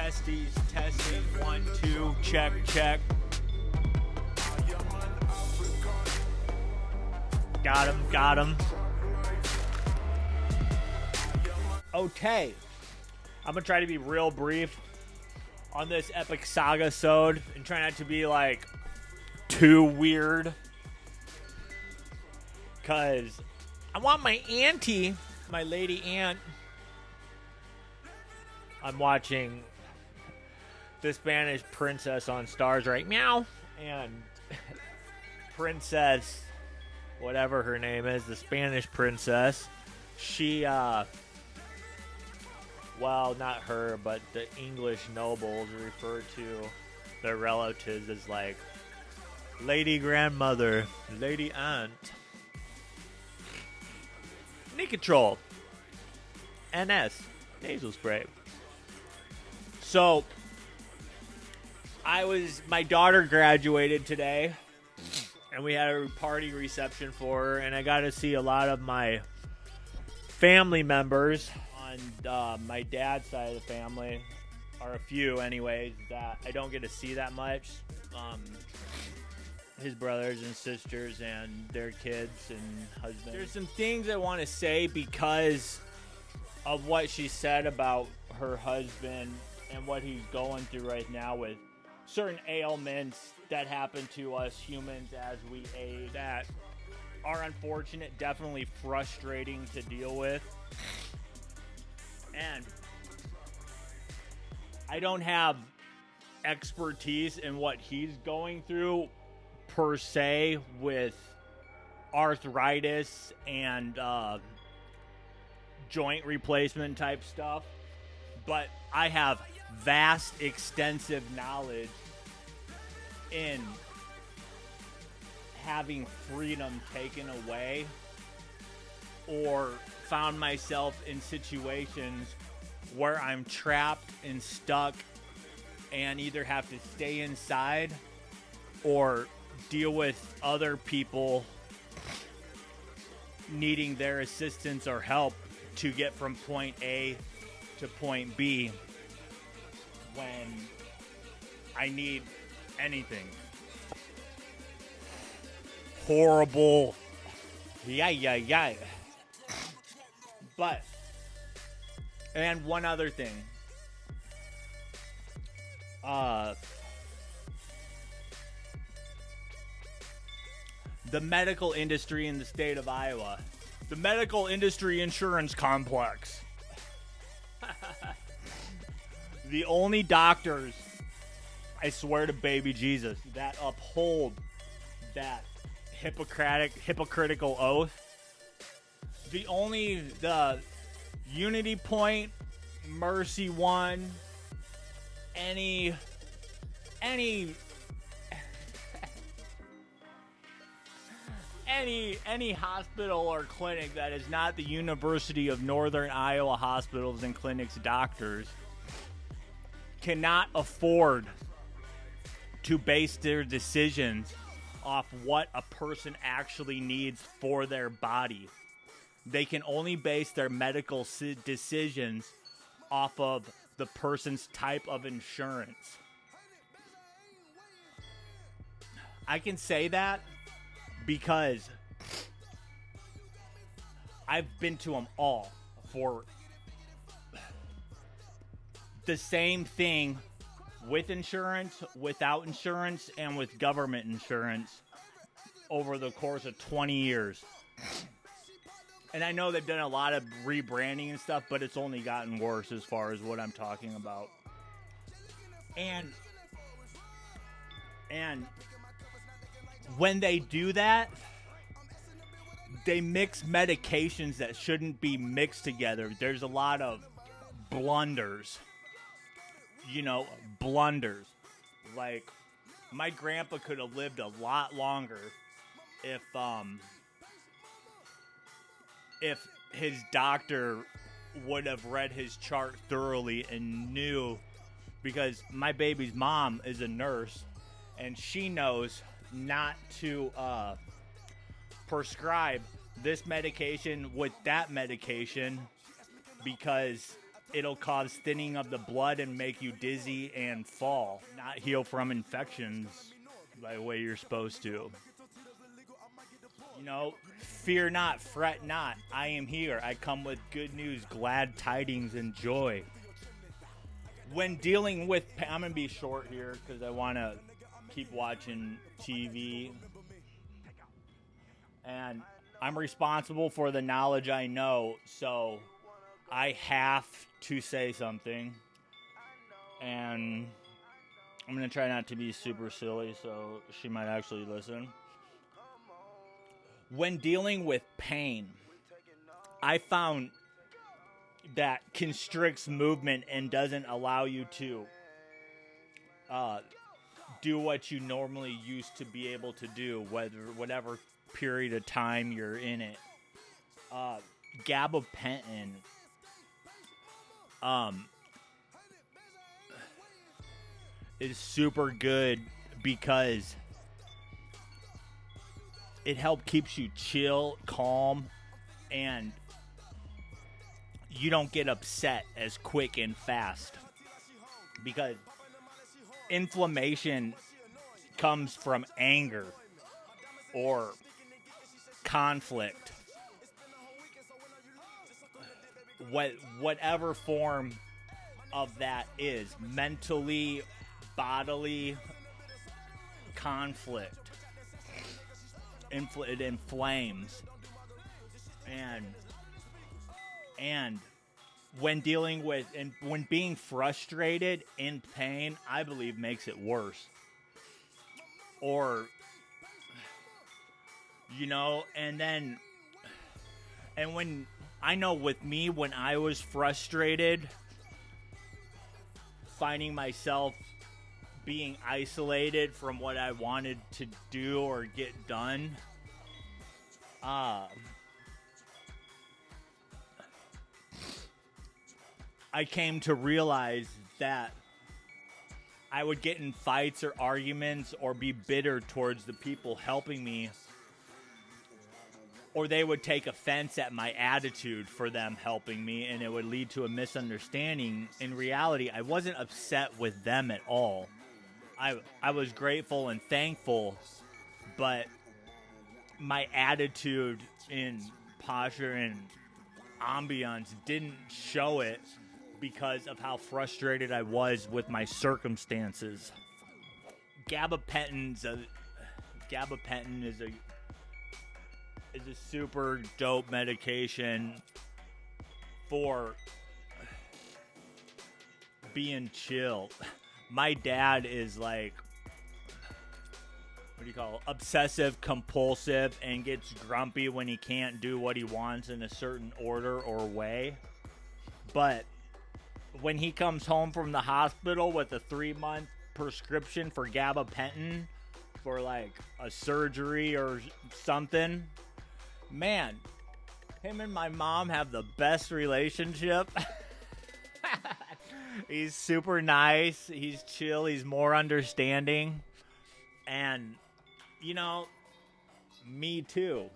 Testing, 1, 2, check. Got him. Okay. I'm gonna try to be real brief on this epic saga-sode and try not to be, like, too weird. Because I want my auntie, my lady aunt. I'm watching The Spanish Princess on Stars right now. And Princess, whatever her name is, the Spanish princess, she, well, not her, but the English nobles refer to their relatives as, like, lady grandmother, lady aunt. Nicotrol. NS. Nasal spray. So, my daughter graduated today, and we had a party reception for her, and I got to see a lot of my family members on my dad's side of the family, or a few anyways, that I don't get to see that much. His brothers and sisters and their kids and husbands. There's some things I want to say because of what she said about her husband and what he's going through right now with certain ailments that happen to us humans as we age that are unfortunate, definitely frustrating to deal with. And I don't have expertise in what he's going through per se with arthritis and joint replacement type stuff, but I have vast, extensive knowledge in having freedom taken away or found myself in situations where I'm trapped and stuck and either have to stay inside or deal with other people needing their assistance or help to get from point A to point B when I need anything. Horrible. Yeah. But, and one other thing. The medical industry in the state of Iowa. The medical industry insurance complex. The only doctors, I swear to baby Jesus, that uphold that hypocritical oath. The Unity Point, Mercy One, any hospital or clinic that is not the University of Northern Iowa Hospitals and Clinics doctors cannot afford to base their decisions off what a person actually needs for their body. They can only base their medical decisions off of the person's type of insurance. I can say that because I've been to them all for the same thing with insurance, without insurance, and with government insurance over the course of 20 years. And I know they've done a lot of rebranding and stuff, but it's only gotten worse as far as what I'm talking about. And when they do that, they mix medications that shouldn't be mixed together. There's a lot of blunders. Blunders. Like, my grandpa could have lived a lot longer if his doctor would have read his chart thoroughly and knew, because my baby's mom is a nurse and she knows not to prescribe this medication with that medication because it'll cause thinning of the blood and make you dizzy and fall, not heal from infections by the way you're supposed to. You know, fear not, fret not. I am here. I come with good news, glad tidings, and joy. When dealing with, I'm going to be short here because I want to keep watching TV. And I'm responsible for the knowledge I know, so I have to say something. And I'm going to try not to be super silly, so she might actually listen. When dealing with pain, I found that constricts movement and doesn't allow you to do what you normally used to be able to do, whatever period of time you're in it. Gabapentin is super good because it keeps you chill, calm, and you don't get upset as quick and fast. Because inflammation comes from anger or conflict. Whatever form of that is, mentally, bodily conflict. It inflames. And when dealing with, and when being frustrated, in pain, I believe makes it worse. Or, you know, and when, I know with me, when I was frustrated, finding myself being isolated from what I wanted to do or get done, I came to realize that I would get in fights or arguments or be bitter towards the people helping me, or they would take offense at my attitude for them helping me, and it would lead to a misunderstanding. In reality, I wasn't upset with them at all. I was grateful and thankful, but my attitude in posture and ambiance didn't show it because of how frustrated I was with my circumstances. Gabapentin is a super dope medication for being chill. My dad is like, what do you call it? Obsessive compulsive, and gets grumpy when he can't do what he wants in a certain order or way. But when he comes home from the hospital with a 3-month prescription for gabapentin for like a surgery or something, man, him and my mom have the best relationship. He's super nice. He's chill. He's more understanding. And, you know, me too.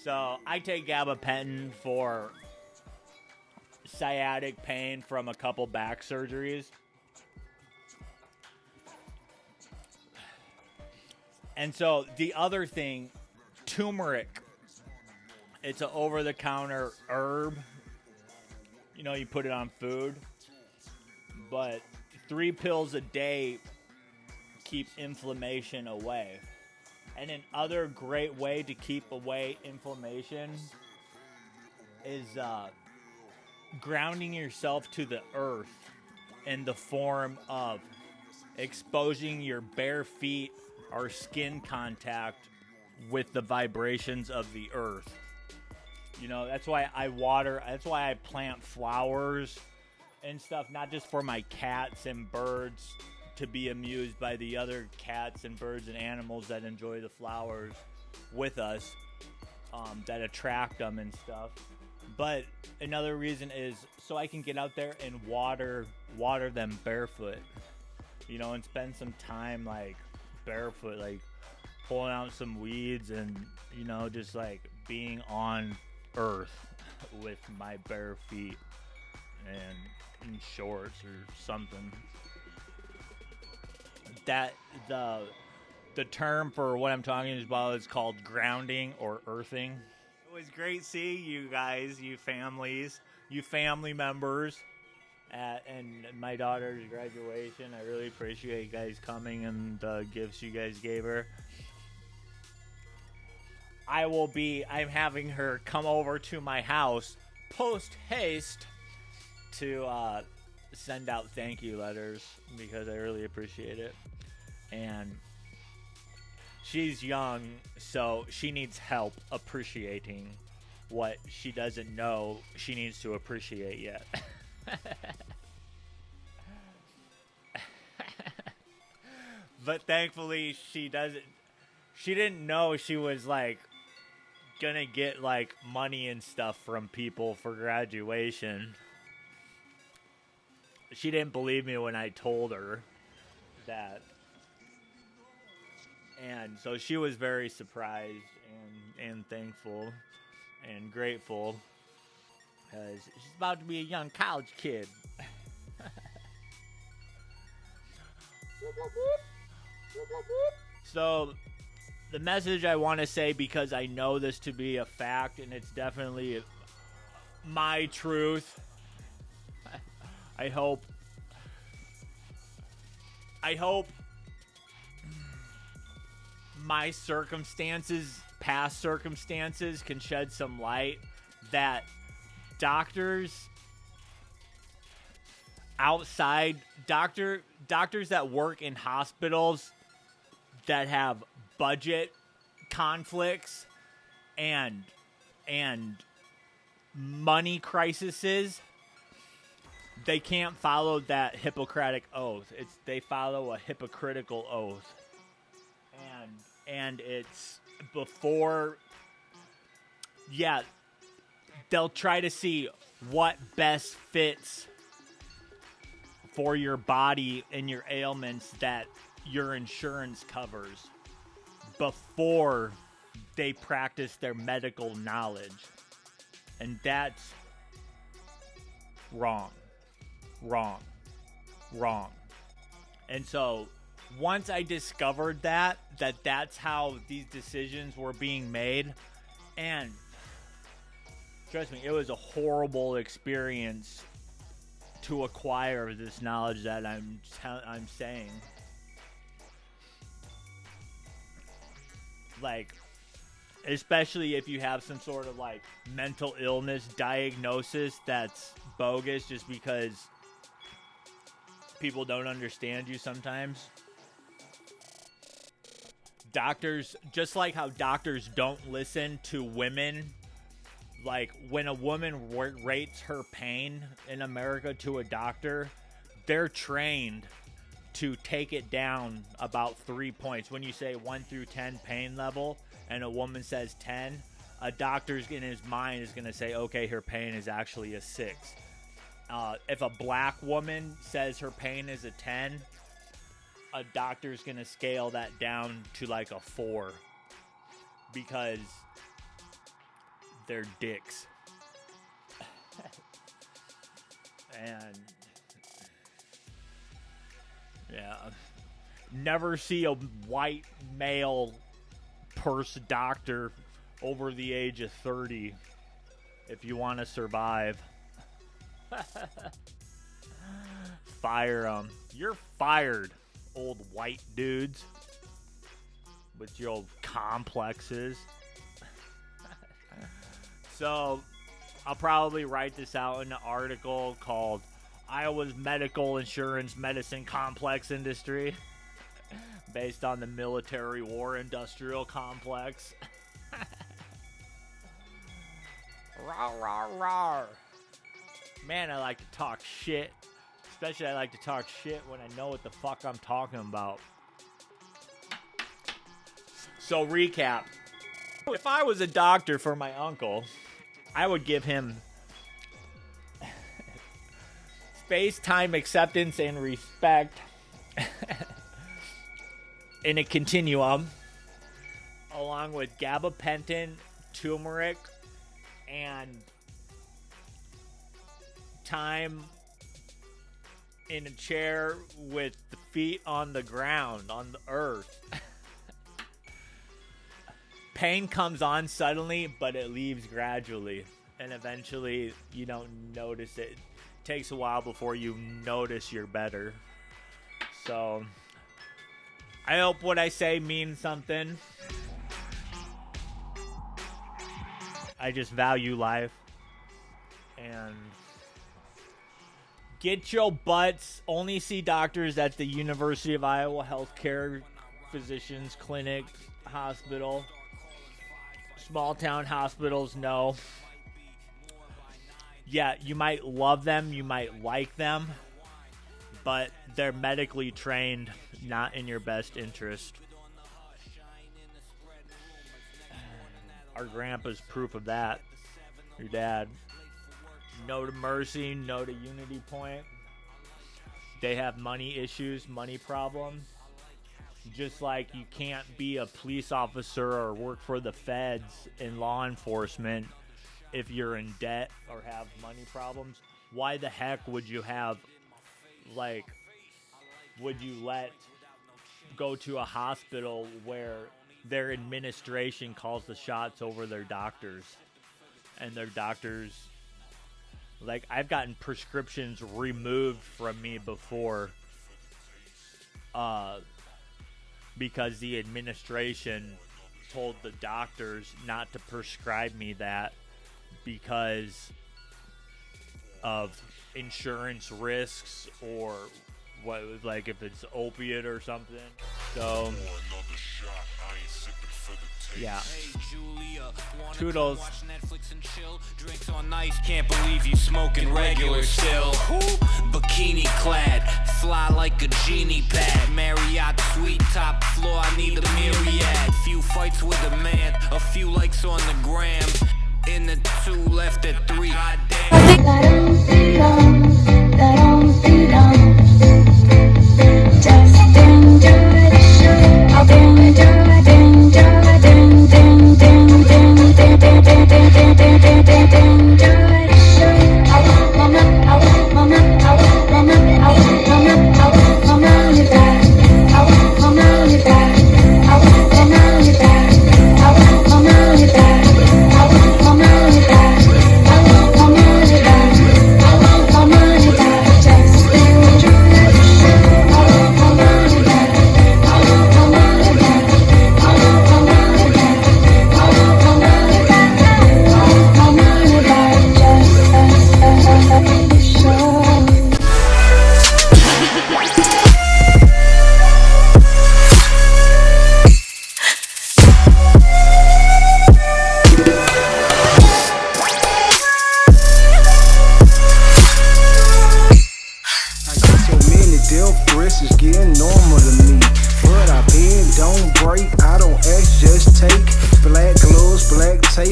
So I take gabapentin for sciatic pain from a couple back surgeries. And so the other thing, turmeric. It's an over-the-counter herb. You know, you put it on food. But 3 pills a day keep inflammation away. And another great way to keep away inflammation is grounding yourself to the earth in the form of exposing your bare feet or skin contact with the vibrations of the earth. You know, that's why I water, that's why I plant flowers and stuff, not just for my cats and birds to be amused by the other cats and birds and animals that enjoy the flowers with us, that attract them and stuff. But another reason is so I can get out there and water them barefoot, you know, and spend some time like barefoot, like pulling out some weeds and, you know, just like being on earth. with my bare feet and in shorts or something. That the term for what I'm talking about is called grounding or earthing. It was great seeing you guys, you families, you family members and my daughter's graduation. I really appreciate you guys coming and the gifts you guys gave her. I'm having her come over to my house post haste to send out thank you letters because I really appreciate it. And she's young, so she needs help appreciating what she doesn't know she needs to appreciate yet. But thankfully she didn't know she was like gonna get like money and stuff from people for graduation. She didn't believe me when I told her that. And so she was very surprised and thankful and grateful because she's about to be a young college kid. So the message I want to say, because I know this to be a fact and it's definitely my truth, I hope my circumstances, past circumstances, can shed some light that doctors outside, doctors that work in hospitals that have budget conflicts and money crises, they can't follow that Hippocratic oath. They follow a hypocritical oath. And it's before, they'll try to see what best fits for your body and your ailments that your insurance covers before they practice their medical knowledge. And that's wrong. And so once I discovered that's how these decisions were being made, and trust me, it was a horrible experience to acquire this knowledge that I'm saying. Like, especially if you have some sort of like mental illness diagnosis that's bogus just because people don't understand you sometimes. Doctors, just like how doctors don't listen to women, like when a woman rates her pain in America to a doctor, they're trained to take it down about 3 points. When you say 1 through 10 pain level and a woman says 10, a doctor's in his mind is going to say, okay, her pain is actually a 6. If a black woman says her pain is a 10, a doctor's going to scale that down to like a 4 because they're dicks. And yeah, never see a white male purse doctor over the age of 30 if you want to survive. Fire them. You're fired, old white dudes with your old complexes. So I'll probably write this out in an article called Iowa's Medical Insurance Medicine Complex Industry, based on the military war industrial complex. Rawr, rawr, rawr. Man, I like to talk shit. Especially I like to talk shit when I know what the fuck I'm talking about. So recap. If I was a doctor for my uncle, I would give him space, time, acceptance, and respect in a continuum, along with gabapentin, turmeric, and time in a chair with the feet on the ground, on the earth. Pain comes on suddenly, but it leaves gradually. And eventually, you don't notice it. It takes a while before you notice you're better. So, I hope what I say means something. I just value life. And get your butts. Only see doctors at the University of Iowa Healthcare Physicians Clinic Hospital. Small town hospitals, no. Yeah, you might love them, you might like them, but they're medically trained, not in your best interest. Our grandpa's proof of that. Your dad. No to Mercy, no to Unity Point. They have money issues, money problems. Just like you can't be a police officer or work for the feds in law enforcement if you're in debt or have money problems. Why the heck would you would you go to a hospital where their administration calls the shots over their doctors? And their doctors, I've gotten prescriptions removed from me before because the administration told the doctors not to prescribe me that because of insurance risks or what, if it's opiate or something. So yeah. Toodles. Drinks on ice, can't believe you smoking regular still. Bikini clad, fly like a genie pad. Marriott suite, top floor, I need a myriad. Few fights with a man, a few likes on the gram. In the 2, left at 3.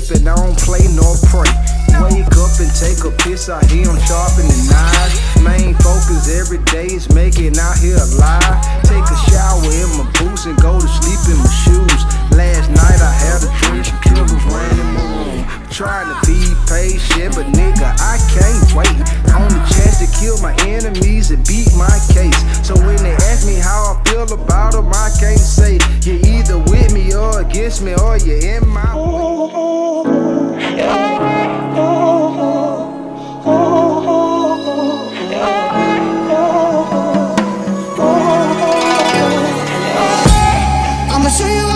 And I don't play nor pray. Wake up and take a piss, I hear him sharpening knives. Main focus every day is making out here alive. Take a shower in my boots and go to sleep in my shoes. Last night I had a dream, some killers ran in my room. Trying to be patient, but nigga, I can't wait. On the chance to kill my enemies and beat my case. So when they ask me how I feel about them, I can't say. You're either with me or against me, or you're in my way. I'ma show you